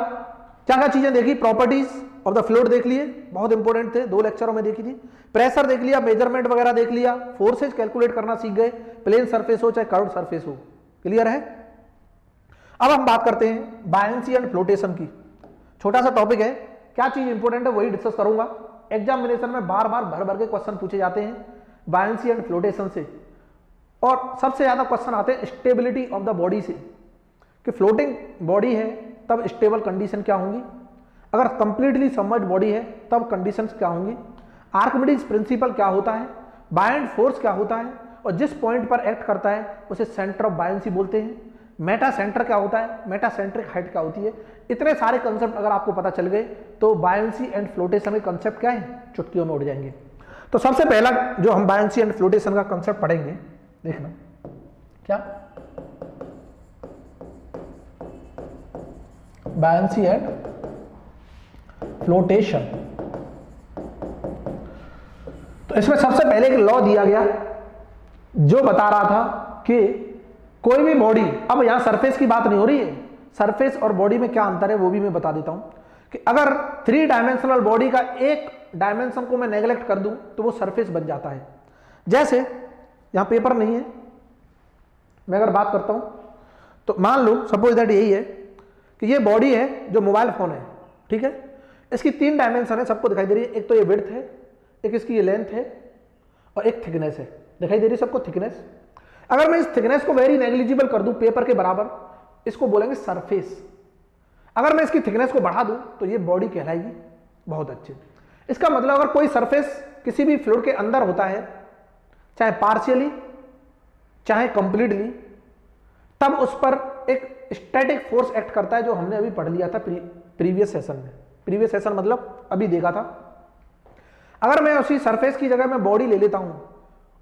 S1: क्या क्या चीजें देखी, प्रॉपर्टीज ऑफ द फ्लूइड देख लिए, बहुत इंपॉर्टेंट थे, 2 लेक्चरों में देखी थी। प्रेशर देख लिया, मेजरमेंट वगैरह देख लिया, फोर्सेज कैलकुलेट करना सीख गए, प्लेन सरफेस हो चाहे कर्व्ड सरफेस हो। क्लियर है? अब हम बात करते हैं बायंसी एंड फ्लोटेशन की। छोटा सा टॉपिक है, क्या चीज इंपॉर्टेंट है वही डिस्कस करूंगा। एग्जामिनेशन में बार बार भर के क्वेश्चन पूछे जाते हैं बायंसी एंड फ्लोटेशन से, और सबसे ज्यादा क्वेश्चन आते हैं स्टेबिलिटी ऑफ द बॉडी से। कि फ्लोटिंग बॉडी है तब स्टेबल कंडीशन क्या होंगी, अगर कंप्लीटली सबमर्ज्ड बॉडी है तब कंडीशंस क्या होंगी, आर्किमिडीज प्रिंसिपल क्या होता है, बायंट फोर्स क्या होता है और जिस पॉइंट पर एक्ट करता है उसे सेंटर ऑफ बायंसी बोलते हैं, मेटा सेंटर क्या होता है, मेटा सेंट्रिक हाइट क्या होती है। इतने सारे कंसेप्ट अगर आपको पता चल गए तो बायंसी एंड फ्लोटेशन के कंसेप्ट क्या है, चुटकियों में उड़ जाएंगे। तो सबसे पहला जो हम बायंसी एंड फ्लोटेशन का कंसेप्ट पढ़ेंगे, देखना क्या, बायंसी एंड फ्लोटेशन। तो इसमें सबसे पहले एक लॉ दिया गया जो बता रहा था कि कोई भी बॉडी, अब यहां सरफेस की बात नहीं हो रही है, सरफेस और बॉडी में क्या अंतर है वो भी मैं बता देता हूं कि अगर 3 डायमेंशनल बॉडी का एक डायमेंशन को मैं नेग्लेक्ट कर दूं तो वो सरफेस बन जाता है। जैसे यहां पेपर नहीं है, मैं अगर बात करता हूं तो मान लो सपोज दैट यही है कि ये बॉडी है जो मोबाइल फोन है, ठीक है, इसकी 3 डायमेंशन है, सबको दिखाई दे रही है, एक तो ये विड्थ है, एक इसकी ये लेंथ है और एक थिकनेस है, दिखाई दे रही है सबको थिकनेस। अगर मैं इस थिकनेस को वेरी नेग्लिजिबल कर दूं पेपर के बराबर, इसको बोलेंगे सरफेस। अगर मैं इसकी थिकनेस को बढ़ा दूं तो ये बॉडी कहलाएगी। बहुत अच्छे, इसका मतलब अगर कोई सरफेस किसी भी फ्लूइड के अंदर होता है, चाहे पार्शियली चाहे कंप्लीटली, तब उस पर एक स्टैटिक फोर्स एक्ट करता है जो हमने अभी पढ़ लिया था प्रीवियस सेशन में। प्रीवियस सेशन मतलब अभी देखा था। अगर मैं उसी सरफेस की जगह में बॉडी ले लेता हूं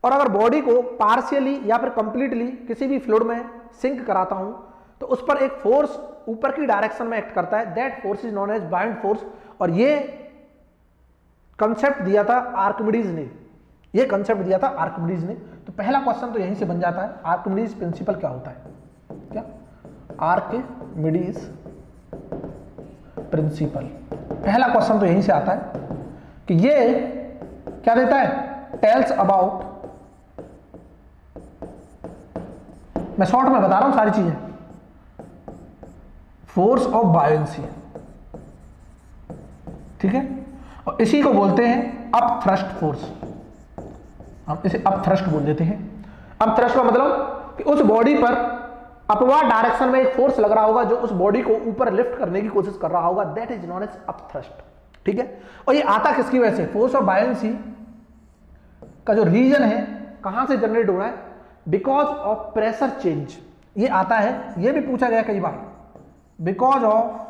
S1: और अगर बॉडी को पार्शियली या फिर कंप्लीटली किसी भी फ्लूइड में सिंक कराता हूं तो उस पर एक फोर्स ऊपर की डायरेक्शन में एक्ट करता है, that force is known as buoyant force. और ये कंसेप्ट दिया था आर्किमिडीज ने, ये कंसेप्ट दिया था आर्किमिडीज ने। तो पहला क्वेश्चन तो यहीं से बन जाता है, आर्किमिडीज प्रिंसिपल क्या होता है, क्या आर्किमिडीज प्रिंसिपल, पहला क्वेश्चन तो यहीं से आता है कि ये क्या देता है, टेल्स अबाउट, मैं शॉर्ट में बता रहा हूं सारी चीजें, फोर्स ऑफ बायंसी, ठीक है, और इसी को बोलते हैं अप थ्रस्ट फोर्स, हम इसे अप थ्रस्ट बोल देते हैं। अप थ्रस्ट का मतलब कि उस बॉडी पर अपवार्ड डायरेक्शन में एक फोर्स लग रहा होगा जो उस बॉडी को ऊपर लिफ्ट करने की कोशिश कर रहा होगा, that is known as upthrust, ठीक है। और ये आता किसकी वजह से, फोर्स ऑफ बायंसी का जो रीजन है कहां से जनरेट हो रहा है, बिकॉज ऑफ प्रेशर चेंज। ये आता है, ये भी पूछा गया कई बार, because of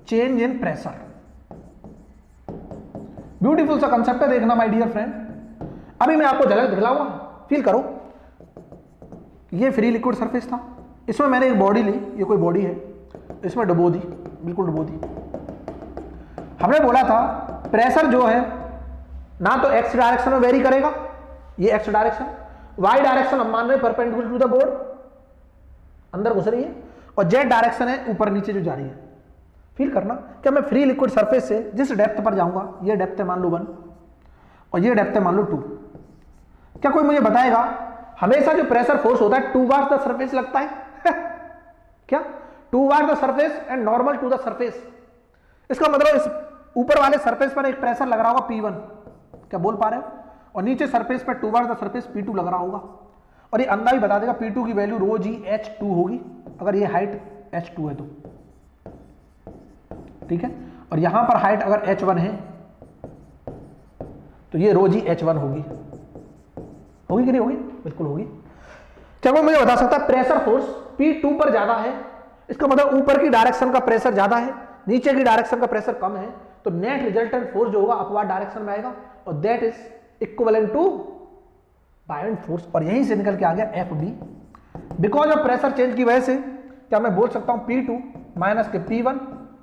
S1: change in pressure. Beautiful सा कंसेप्ट है, देखना माय डियर फ्रेंड। अभी मैं आपको झलक दिखलाऊंगा, फील करो। ये फ्री लिक्विड सरफेस था, इसमें मैंने एक बॉडी ली, ये कोई बॉडी है, इसमें डुबो दी, बिल्कुल डुबो दी। हमने बोला था प्रेशर जो है ना तो एक्स डायरेक्शन में वेरी करेगा, ये एक्स डायरेक्शन, वाई डायरेक्शन हम मान रहे हैं परपेंडिकुलर टू द बोर्ड, अंदर घुस रही है, और जेड डायरेक्शन है ऊपर नीचे जो जा रही है। फील करना क्या मैं फ्री लिक्विड सरफेस से जिस डेप्थ पर जाऊंगा, ये डेप्थ है मान लो 1 और ये डेप्थ है मान लो 2, क्या कोई मुझे बताएगा हमेशा जो प्रेशर फोर्स होता है टूवर्ड्स द सरफेस लगता है क्या, towards the surface and normal to the surface. इसका मतलब इस ऊपर वाले सरफेस पर एक प्रेशर लग रहा होगा P1, क्या बोल पा रहे हो, और नीचे सरफेस पर टूवर्ड्स द सरफेस P2 लग रहा होगा। और ये अंदाज बता देगा P2 की वैल्यू रो जी H2 होगी, अगर ये हाइट H2 है तो, ठीक है, और यहां पर हाइट अगर H1 है तो ये रो जी H1 होगी, होगी कि नहीं होगी, बिल्कुल होगी। क्या कोई मुझे बता सकता है प्रेशर फोर्स P2 पर ज्यादा है, इसका मतलब ऊपर की डायरेक्शन का प्रेशर ज्यादा है, नीचे की डायरेक्शन का प्रेशर कम है, तो नेट रिजल्टेंट फोर्स जो होगा अपवार्ड डायरेक्शन में आएगा और that is equivalent to buoyant force. और यहीं से निकल के आ गया FB। Because of pressure change की वजह से क्या मैं बोल सकता हूं P2 माइनस के P1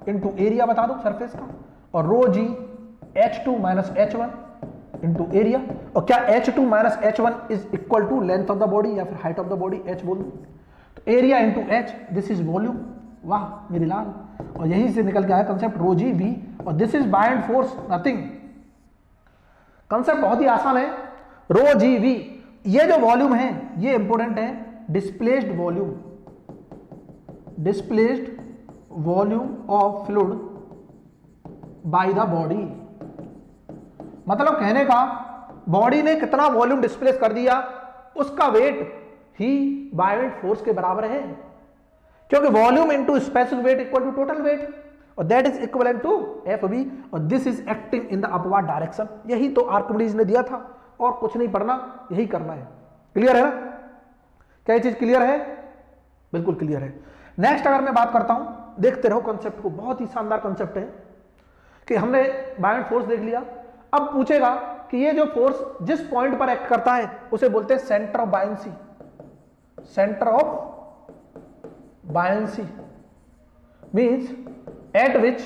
S1: इंटू एरिया बता दो सरफेस का, और rho g H2 minus H1 into area. और क्या H2 minus H1 is equal to length of the body या फिर height of the body, H बोल दो, तो area into H, this is volume. वाह मेरी लाल, और यहीं से निकल के आया कंसेप्ट रो जी V, और this is buoyant force, nothing. Concept बहुत ही आसान है, रो जी V। ये जो वॉल्यूम है ये इंपॉर्टेंट है, displaced volume, displaced volume of fluid by the body. मतलब कहने का बॉडी ने कितना वॉल्यूम डिस्प्लेस कर दिया उसका वेट ही बायंट फोर्स के बराबर है। क्योंकि volume into specific weight equal to total weight, और that is equivalent to F B, और this is acting in the upward direction. यही तो आर्किमिडीज ने दिया था, और कुछ नहीं पढ़ना, यही करना है। क्लियर है ना? क्या ये चीज क्लियर है? बिल्कुल क्लियर है। नेक्स्ट अगर मैं बात करता हूं, देखते रहो कंसेप्ट को, बहुत ही शानदार कंसेप्ट है कि हमने बायोंट फोर्स देख लिया। अब पूछेगा कि ये जो फोर्स जिस पॉइंट पर एक्ट करता है उसे बोलते हैं centre of buoyancy. Centre of buoyancy means eight which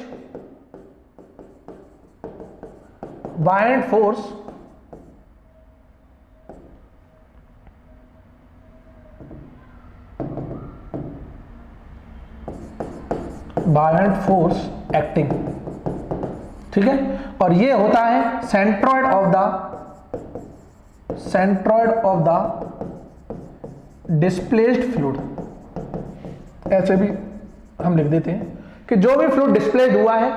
S1: बायोंट force acting, ठीक है। और ये होता है centroid of the displaced fluid. ऐसे भी हम लिख देते हैं कि जो भी फ्लूइड डिस्प्लेस्ड हुआ है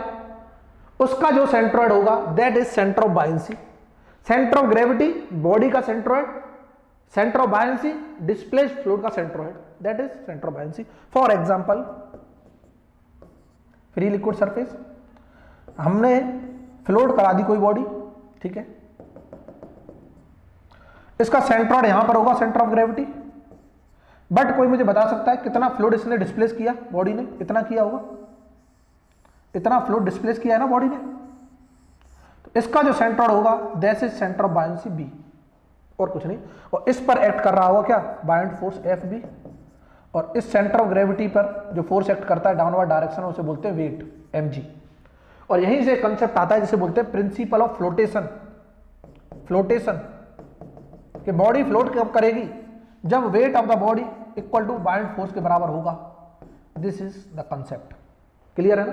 S1: उसका जो सेंट्रॉइड होगा that is centre of buoyancy. Centre of gravity body का centroid, centre of buoyancy displaced fluid का centroid, that is centre of buoyancy. For example free liquid surface, हमने फ्लोट करा दी कोई बॉडी, ठीक है, इसका सेंट्रॉइड यहां पर होगा सेंटर ऑफ ग्रेविटी, बट कोई मुझे बता सकता है कितना फ्लूइड इसने डिस्प्लेस किया? बॉडी ने इतना किया होगा, इतना फ्लूइड डिस्प्लेस किया है ना बॉडी ने, तो इसका जो सेंट्रॉइड होगा that is centre of buoyancy B, और कुछ नहीं। और इस पर एक्ट कर रहा होगा क्या? बायोंट फोर्स एफ बी, और इस सेंटर ऑफ ग्रेविटी पर जो फोर्स एक्ट करता है डाउनवर्ड डायरेक्शन उसे बोलते हैं वेट एम जी। और यहीं से कंसेप्ट आता है जिसे बोलते हैं प्रिंसिपल ऑफ फ्लोटेशन। फ्लोटेशन कि बॉडी फ्लोट कब करेगी? जब weight of the body equal to buoyant force के बराबर होगा। This is the concept. Clear है ना?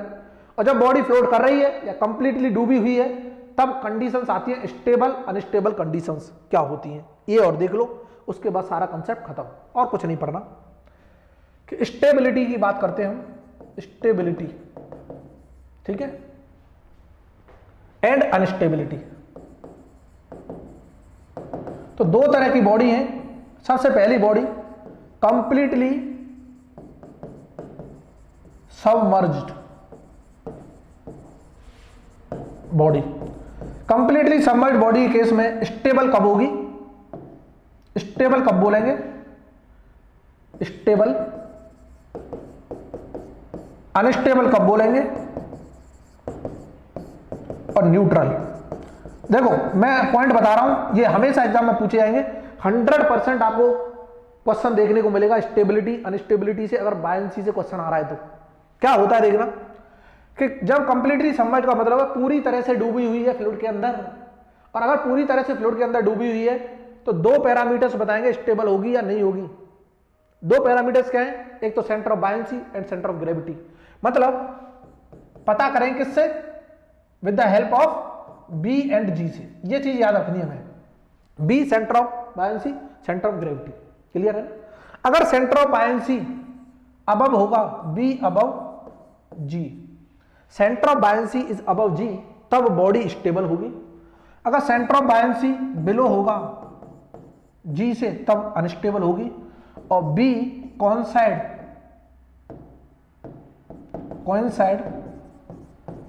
S1: और जब बॉडी फ्लोट कर रही है या कंप्लीटली डूबी हुई है तब कंडीशंस आती है स्टेबल अनस्टेबल कंडीशंस क्या होती हैं ये और देख लो, उसके बाद सारा कंसेप्ट खत्म, और कुछ नहीं पढ़ना। कि स्टेबिलिटी की बात करते हैं हम, स्टेबिलिटी, ठीक है, एंड अनस्टेबिलिटी। तो दो तरह की बॉडी है। सबसे पहली body completely submerged body. Completely submerged body के केस में स्टेबल कब होगी? स्टेबल कब बोलेंगे? स्टेबल। अनस्टेबल कब बोलेंगे? और न्यूट्रल। देखो मैं पॉइंट बता रहा हूं, ये हमेशा एग्जाम में पूछे जाएंगे। 100% आपको क्वेश्चन देखने को मिलेगा स्टेबिलिटी अनस्टेबिलिटी से। अगर बायंसी से क्वेश्चन आ रहा है तो क्या होता है देखना कि जब कंप्लीटली सबमर्ज्ड का मतलब है पूरी तरह से डूबी हुई है फ्लूइड के अंदर, और अगर पूरी तरह से फ्लूइड के अंदर डूबी हुई है तो दो पैरामीटर्स बताएंगे स्टेबल होगी या नहीं होगी। दो पैरामीटर्स क्या हैं? एक तो centre of buoyancy and centre of gravity. मतलब पता करें किससे? With the help of B and G से। ये चीज याद रखनी है हमें, B centre of buoyancy, centre of gravity. Clear है ना? अगर सेंटर ऑफ बायंसी अबव होगा, B above G, centre of buoyancy is above G, तब बॉडी स्टेबल होगी। अगर सेंटर ऑफ बायंसी बिलो होगा जी से तब अनस्टेबल होगी, और बी कोइंसाइड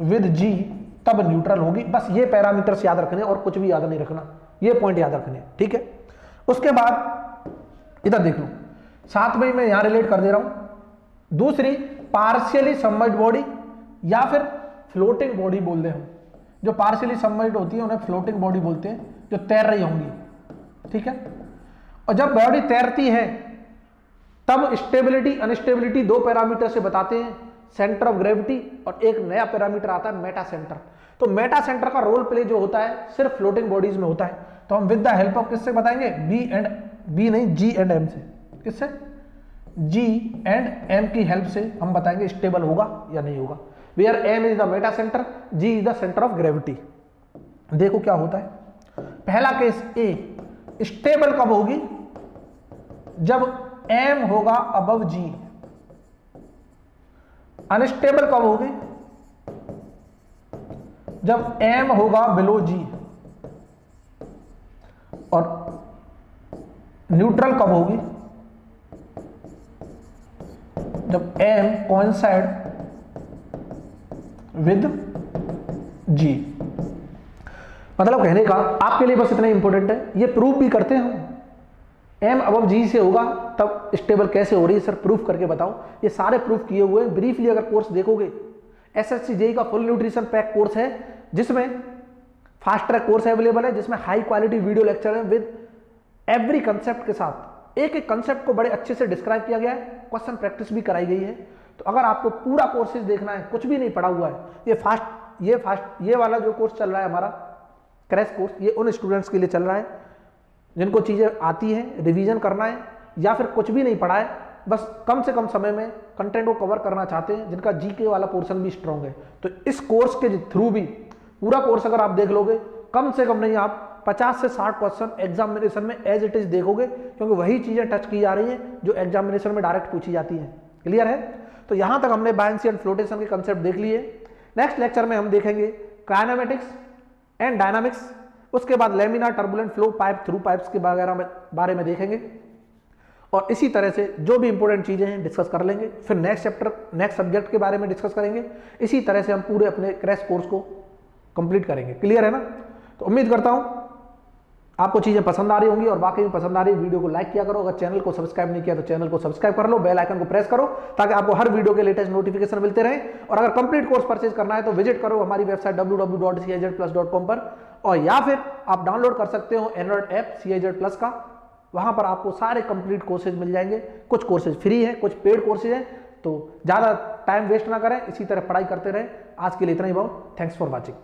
S1: विद जी तब न्यूट्रल होगी। बस ये पैरामीटर्स याद रखने और कुछ भी याद नहीं रखना, ये पॉइंट याद रखने, ठीक है। उसके बाद इधर देख लो, साथ में मैं यहां रिलेट कर दे रहा हूं दूसरी पार्शियली सबमर्ज्ड बॉडी या फिर फ्लोटिंग बॉडी बोल दे हम। जो पार्शियली सबमर्ज्ड होती है उन्हें फ्लोटिंग बॉडी बोलते हैं, जो तैर रही होंगी, ठीक है। और जब बॉडी तैरती है तब स्टेबिलिटी अनस्टेबिलिटी दो पैरामीटर से बताते हैं, सेंटर ऑफ ग्रेविटी, और एक नया पैरामीटर आता है मेटा सेंटर। तो मेटा सेंटर का रोल प्ले जो होता है सिर्फ फ्लोटिंग बॉडीज में होता है। तो हम विद द हेल्प ऑफ किससे बताएंगे? जी एंड एम से। किससे? जी एंड एम की हेल्प से हम बताएंगे स्टेबल होगा या नहीं होगा। Where M is the metacentre, G is the centre of gravity. देखो क्या होता है। पहला केस ए, स्टेबल कब होगी? जब एम होगा अबव जी। अनस्टेबल कब होगी? जब एम होगा बिलो जी। और न्यूट्रल कब होगी? जब M coincide विद G, मतलब कहने का आपके लिए बस इतना इंपॉर्टेंट है, ये प्रूफ भी करते हैं M अबव G से होगा तब स्टेबल कैसे हो रही है सर, प्रूफ करके बताओ। ये सारे प्रूफ किए हुए हैं। ब्रीफली अगर कोर्स देखोगे, एसएससी जेईई का फुल न्यूट्रिशन पैक कोर्स है, जिसमें फास्ट ट्रैक कोर्स अवेलेबल है, जिसमें हाई क्वालिटी वीडियो लेक्चर है विद एवरी कंसेप्ट के साथ। एक एक कंसेप्ट को बड़े अच्छे से डिस्क्राइब किया गया है, क्वेश्चन प्रैक्टिस भी कराई गई है। तो अगर आपको पूरा कोर्सेज देखना है, कुछ भी नहीं पढ़ा हुआ है, ये वाला जो कोर्स चल रहा है हमारा क्रैश कोर्स, ये उन स्टूडेंट्स के लिए चल रहा है जिनको चीजें आती हैं, रिवीजन करना है, या फिर कुछ भी नहीं पढ़ा है, बस कम से कम समय में कंटेंट को कवर करना चाहते हैं, जिनका जीके वाला पोर्शन भी स्ट्रांग है। तो इस कोर्स के थ्रू भी पूरा कोर्स अगर आप देख लोगे, कम से कम नहीं आप 50 से 60 क्वेश्चन एग्जामिनेशन में एज इट इज देखोगे, क्योंकि वही चीजें टच की जा रही हैं जो एग्जामिनेशन में डायरेक्ट पूछी जाती हैं। क्लियर है? तो यहां तक हमने बायंसी एंड फ्लोटेशन के कंसेप्ट देख लिए। नेक्स्ट लेक्चर में हम देखेंगे काइनेमेटिक्स एंड डायनामिक्स, उसके बाद laminar turbulent flow pipe through pipes के बारे में देखेंगे, और इसी तरह से जो भी इंपॉर्टेंट चीजें हैं डिस्कस कर लेंगे। फिर नेक्स्ट चैप्टर नेक्स्ट सब्जेक्ट के बारे में डिस्कस करेंगे। इसी तरह से हम पूरे अपने क्रैश कोर्स को कंप्लीट करेंगे। क्लियर है ना? तो उम्मीद करता हूं आपको चीजें पसंद आ रही होंगी, और वाकई में पसंद आ रही है वीडियो को लाइक किया करो। अगर चैनल को सब्सक्राइब नहीं किया तो चैनल को सब्सक्राइब कर लो, बेल आइकन को प्रेस करो, ताकि आपको हर वीडियो के लेटेस्ट नोटिफिकेशन मिलते रहे। और अगर कंप्लीट कोर्स परचेज करना है तो विजिट करो हमारी वेबसाइट www.cizplus.com पर, और या फिर आप डाउनलोड कर सकते हो एंड्रॉइड ऐप CIZ Plus का। वहां पर आपको सारे कंप्लीट कोर्सेज मिल जाएंगे। कुछ कोर्सेज फ्री हैं, कुछ पेड कोर्सेज हैं। तो ज्यादा टाइम वेस्ट ना करें, इसी तरह पढ़ाई करते रहें। आज के लिए इतना ही बहुत। Thanks for watching.